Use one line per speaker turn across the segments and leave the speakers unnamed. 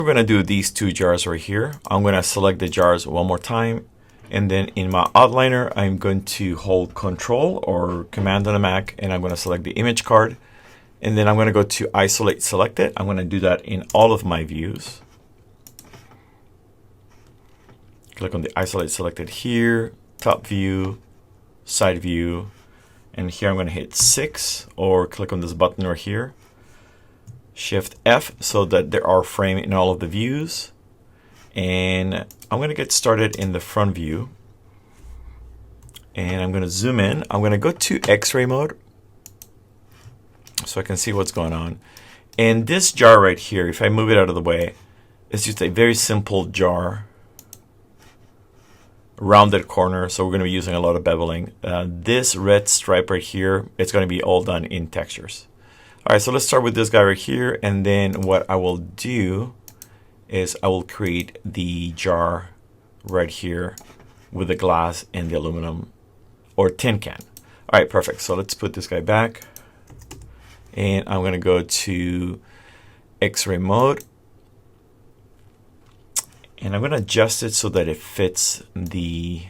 We're going to do these two jars right here. I'm going to select the jars one more time. And then in my outliner, I'm going to hold Control or Command on the Mac, and I'm going to select the image card. And then I'm going to go to Isolate Selected. I'm going to do that in all of my views. Click on the Isolate Selected here, top view, side view. And here I'm going to hit 6 or click on this button right here. Shift F so that there are frames in all of the views. And I'm going to get started in the front view. And I'm going to zoom in. I'm going to go to X-ray mode so I can see what's going on. And this jar right here, if I move it out of the way, it's just a very simple jar. Rounded corner, so we're going to be using a lot of beveling. This red stripe right here, it's going to be all done in textures. All right, so let's start with this guy right here, and then what I will do is I will create the jar right here with the glass and the aluminum or tin can. All right, perfect. So let's put this guy back, and I'm going to go to X-ray mode. And I'm going to adjust it so that it fits the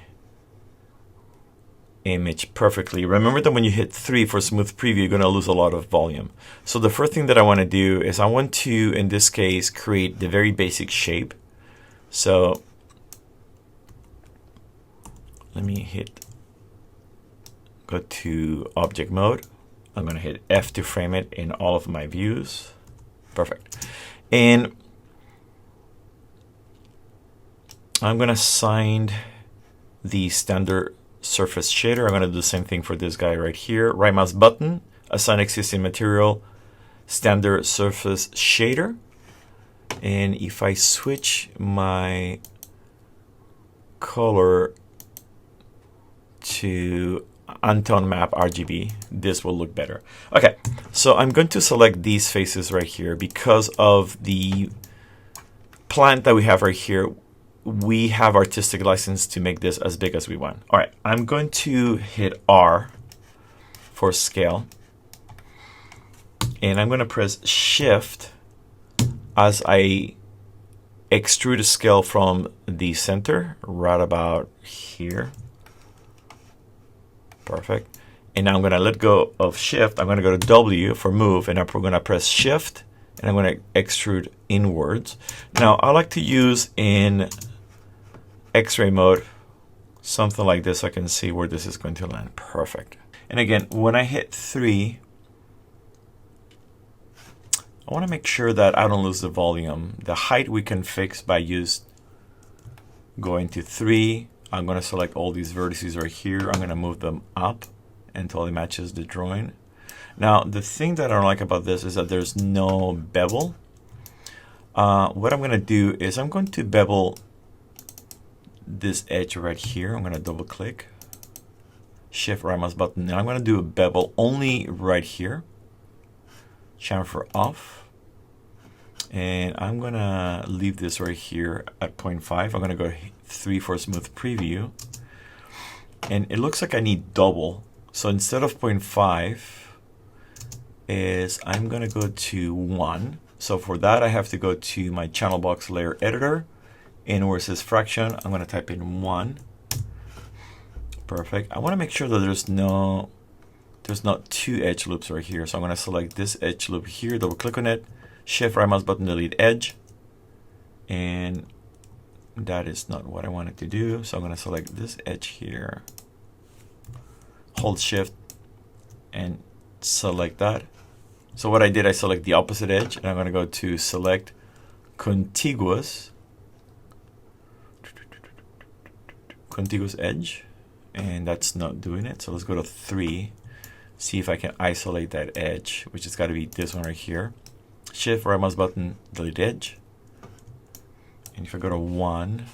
image perfectly. Remember that when you hit 3 for smooth preview, you're going to lose a lot of volume. So the first thing that I want to do is I want to, in this case, create the very basic shape. So let me go to object mode. I'm going to hit F to frame it in all of my views. Perfect. And I'm going to assign the standard surface shader. I'm going to do the same thing for this guy right here. Right mouse button, assign existing material, standard surface shader. And if I switch my color to Untone Map RGB, this will look better. Okay, so I'm going to select these faces right here because of the plant that we have right here. We have artistic license to make this as big as we want. All right, I'm going to hit R for scale. And I'm going to press Shift as I extrude the scale from the center, right about here. Perfect. And now I'm going to let go of Shift. I'm going to go to W for move, and I'm going to press Shift, and I'm going to extrude inwards. Now, I like to use in X-ray mode something like this so I can see where this is going to land. Perfect. And again, when I hit 3, I want to make sure that I don't lose the volume. The height we can fix by going to 3. I'm going to select all these vertices right here. I'm going to move them up until it matches the drawing. Now, the thing that I don't like about this is that there's no bevel. What I'm going to do is I'm going to bevel this edge right here. I'm going to double click, shift right mouse button, and I'm going to do a bevel only right here. Chamfer off. And I'm going to leave this right here at 0.5. I'm going to go 3 for smooth preview. And it looks like I need double. So instead of 0.5 is I'm going to go to 1. So for that, I have to go to my channel box layer editor. And where it says fraction, I'm going to type in 1. Perfect. I want to make sure that there's not 2 edge loops right here. So I'm going to select this edge loop here, double click on it, shift right mouse button, delete edge. And that is not what I wanted to do. So I'm going to select this edge here, hold shift and select that. So what I did, I select the opposite edge, and I'm going to go to select contiguous edge, and that's not doing it. So let's go to 3, see if I can isolate that edge, which has got to be this one right here. Shift right mouse button, delete edge. And if I go to 1,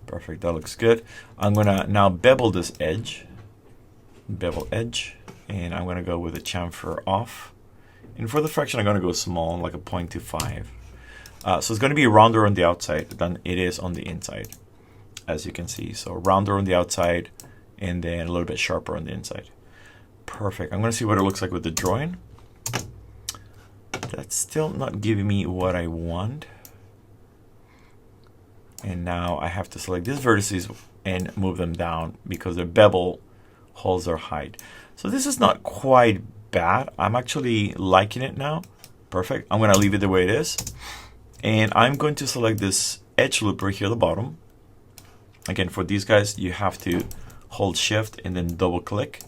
perfect, that looks good. I'm going to now bevel this edge, bevel edge, and I'm going to go with the chamfer off. And for the fraction, I'm going to go small, like a 0.25. So it's going to be rounder on the outside than it is on the inside, as you can see. So rounder on the outside and then a little bit sharper on the inside. Perfect. I'm going to see what it looks like with the drawing. That's still not giving me what I want. And now I have to select these vertices and move them down because their bevel holds their height. So this is not quite bad. I'm actually liking it now. Perfect. I'm going to leave it the way it is. And I'm going to select this edge loop right here at the bottom. Again, for these guys, you have to hold shift and then double click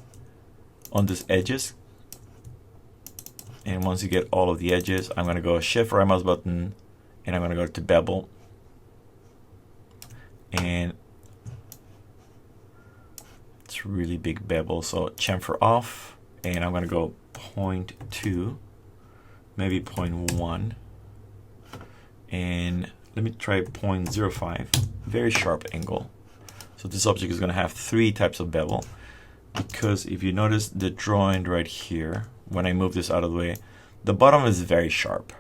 on these edges. And once you get all of the edges, I'm going to go shift right mouse button and I'm going to go to bevel. And it's really big bevel, so chamfer off, and I'm going to go 0.2, maybe 0.1, and let me try 0.05, very sharp angle. So this object is going to have 3 types of bevel, because if you notice the drawing right here, when I move this out of the way, the bottom is very sharp.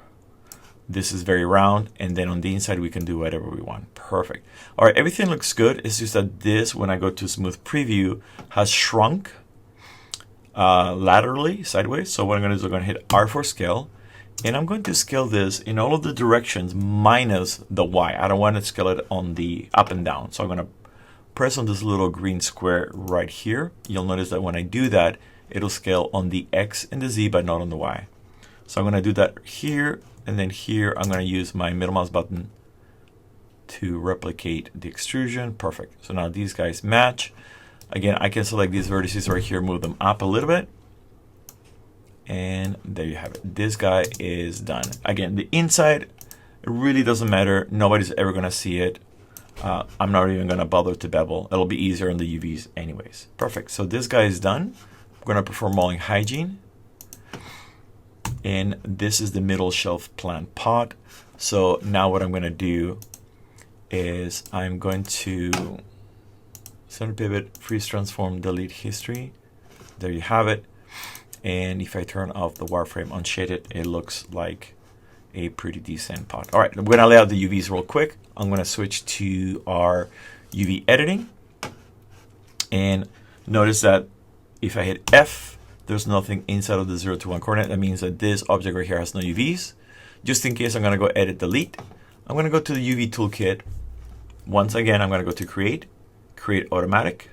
This is very round, and then on the inside we can do whatever we want. Perfect. All right, everything looks good. It's just that this, when I go to smooth preview, has shrunk laterally, sideways. So what I'm going to do is I'm going to hit R for scale, and I'm going to scale this in all of the directions minus the Y. I don't want to scale it on the up and down. So I'm going to press on this little green square right here. You'll notice that when I do that, it'll scale on the X and the Z, but not on the Y. So I'm going to do that here. And then here, I'm going to use my middle mouse button to replicate the extrusion. Perfect. So now these guys match. Again, I can select these vertices right here, move them up a little bit. And there you have it. This guy is done. Again, the inside, it really doesn't matter. Nobody's ever going to see it. I'm not even going to bother to bevel. It'll be easier on the UVs anyways. Perfect. So this guy is done. I'm going to perform molding hygiene. And this is the middle shelf plant pot. So now what I'm going to do is I'm going to center pivot, freeze transform, delete history. There you have it. And if I turn off the wireframe unshaded, it looks like a pretty decent pot. All right, I'm going to lay out the UVs real quick. I'm going to switch to our UV editing. And notice that if I hit F, there's nothing inside of the 0 to 1 coordinate. That means that this object right here has no UVs. Just in case, I'm going to go edit, delete. I'm going to go to the UV toolkit. Once again, I'm going to go to create automatic.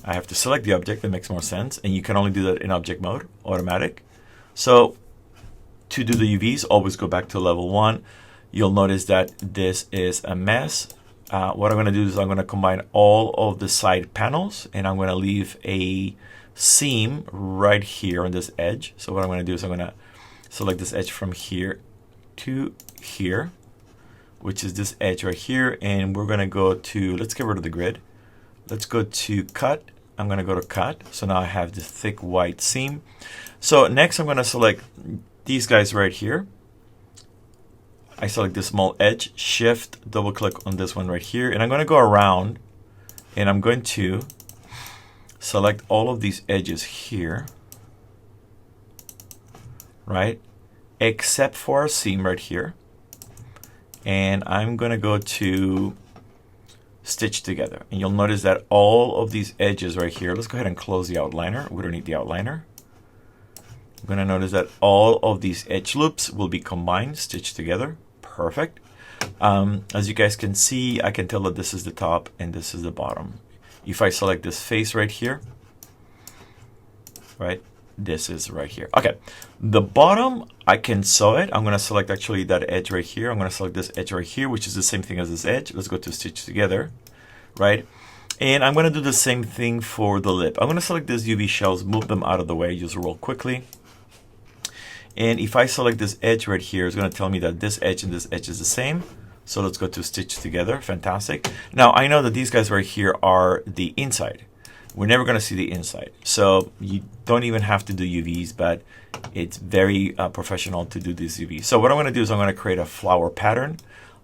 I have to select the object. That makes more sense. And you can only do that in object mode, automatic. So to do the UVs, always go back to level 1. You'll notice that this is a mess. What I'm going to do is I'm going to combine all of the side panels, and I'm going to leave a seam right here on this edge. So what I'm going to do is I'm going to select this edge from here to here, which is this edge right here, and we're going to go to, let's get rid of the grid. Let's go to cut. I'm going to go to cut. So now I have this thick white seam. So next I'm going to select these guys right here. I select this small edge, shift, double click on this one right here, and I'm going to go around and I'm going to select all of these edges here, right? Except for our seam right here. And I'm going to go to stitch together. And you'll notice that all of these edges right here, let's go ahead and close the outliner. We don't need the outliner. I'm going to notice that all of these edge loops will be combined, stitched together. Perfect. As you guys can see, I can tell that this is the top and this is the bottom. If I select this face right here, right, this is right here. Okay, the bottom, I can sew it. I'm going to select actually that edge right here. I'm going to select this edge right here, which is the same thing as this edge. Let's go to stitch together, right? And I'm going to do the same thing for the lip. I'm going to select these UV shells, move them out of the way just real quickly. And if I select this edge right here, it's going to tell me that this edge and this edge is the same. So let's go to stitch together. Fantastic. Now I know that these guys right here are the inside. We're never going to see the inside. So you don't even have to do UVs, but it's very professional to do these UVs. So what I'm going to do is I'm going to create a flower pattern.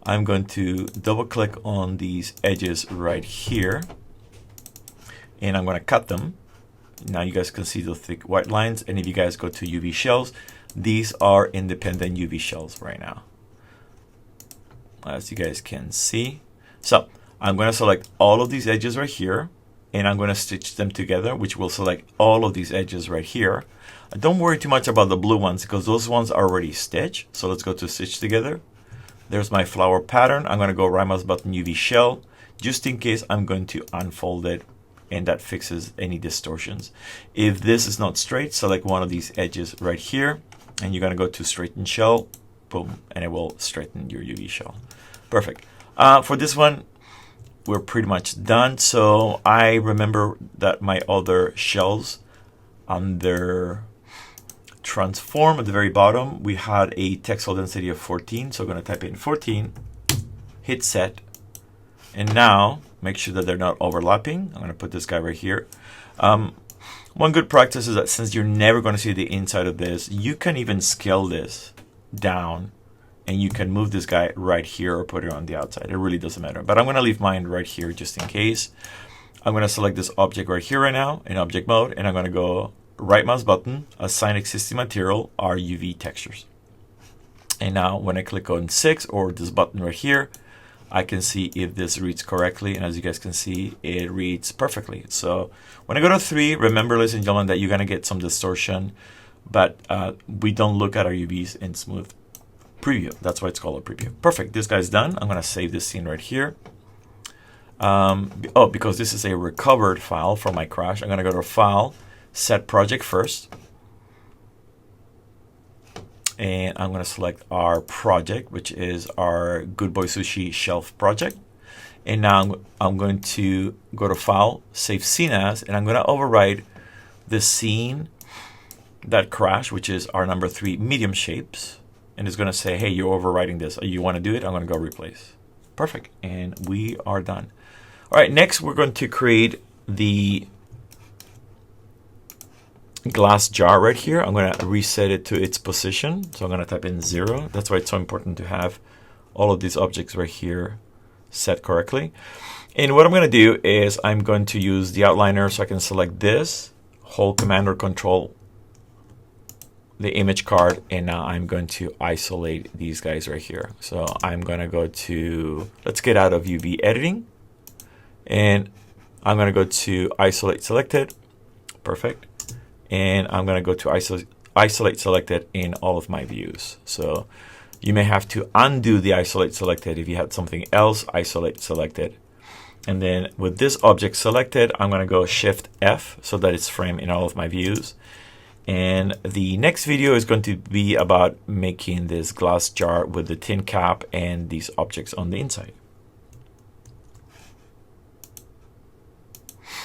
I'm going to double click on these edges right here. And I'm going to cut them. Now you guys can see the thick white lines. And if you guys go to UV shells, these are independent UV shells right now, as you guys can see. So I'm going to select all of these edges right here, and I'm going to stitch them together, which will select all of these edges right here. Don't worry too much about the blue ones because those ones are already stitched. So let's go to Stitch Together. There's my flower pattern. I'm going to go right mouse button UV shell. Just in case, I'm going to unfold it, and that fixes any distortions. If this is not straight, select one of these edges right here, and you're going to go to Straighten Shell. Boom, and it will straighten your UV shell. Perfect. For this one, we're pretty much done. So I remember that my other shells under transform at the very bottom, we had a textile density of 14. So I'm going to type in 14, hit set, and now make sure that they're not overlapping. I'm going to put this guy right here. One good practice is that since you're never going to see the inside of this, you can even scale this down, and you can move this guy right here or put it on the outside. It really doesn't matter. But I'm going to leave mine right here just in case. I'm going to select this object right here right now in object mode, and I'm going to go right mouse button, assign existing material, RUV textures. And now when I click on 6 or this button right here, I can see if this reads correctly. And as you guys can see, it reads perfectly. So when I go to 3, remember, ladies and gentlemen, that you're going to get some distortion, but we don't look at our UVs in smooth preview. That's why it's called a preview. Perfect. This guy's done. I'm going to save this scene right here. Because this is a recovered file from my crash, I'm going to go to File, Set Project first. And I'm going to select our project, which is our Good Boy Sushi shelf project. And now I'm going to go to File, Save Scene As, and I'm going to override the scene that crashed, which is our number 3 medium shapes. And it's going to say, hey, you're overwriting this. You want to do it? I'm going to go replace. Perfect. And we are done. All right, next we're going to create the glass jar right here. I'm going to reset it to its position. So I'm going to type in 0. That's why it's so important to have all of these objects right here set correctly. And what I'm going to do is I'm going to use the outliner, so I can select this, hold Command or Control the image card, and now I'm going to isolate these guys right here. So I'm going to go to, let's get out of UV editing, and I'm going to go to isolate selected. Perfect. And I'm going to go to isolate selected in all of my views. So you may have to undo the isolate selected if you had something else isolate selected. And then with this object selected, I'm going to go Shift F so that it's framed in all of my views. And the next video is going to be about making this glass jar with the tin cap and these objects on the inside.